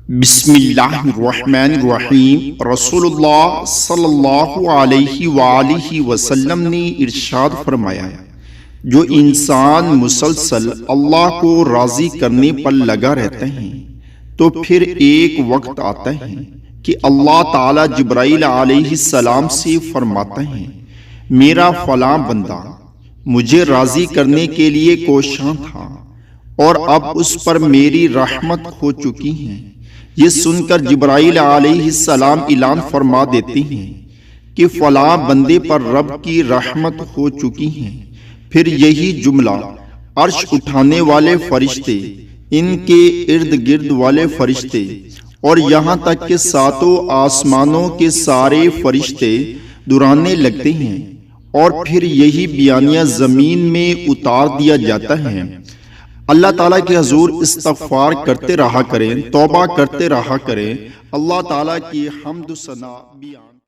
بسم اللہ الرحمن الرحیم۔ رسول اللہ صلی اللہ علیہ وآلہ وسلم نے ارشاد فرمایا، جو انسان مسلسل اللہ کو راضی کرنے پر لگا رہتا ہے تو پھر ایک وقت آتا ہے کہ اللہ تعالی جبرائیل علیہ السلام سے فرماتا ہے، میرا فلاں بندہ مجھے راضی کرنے کے لیے کوشاں تھا اور اب اس پر میری رحمت ہو چکی ہے۔ یہ سن کر جبرائیل علیہ السلام اعلان فرما دیتے ہیں کہ فلاں بندے پر رب کی رحمت ہو چکی ہے۔ پھر یہی جملہ عرش اٹھانے والے فرشتے، ان کے ارد گرد والے فرشتے اور یہاں تک کہ ساتوں آسمانوں کے سارے فرشتے دہرانے لگتے ہیں، اور پھر یہی بیانیہ زمین میں اتار دیا جاتا ہے۔ اللہ تعالیٰ کے حضور استغفار کرتے رہا کریں، توبہ کرتے رہا کریں، اللہ تعالیٰ کی حمد و ثنا بیان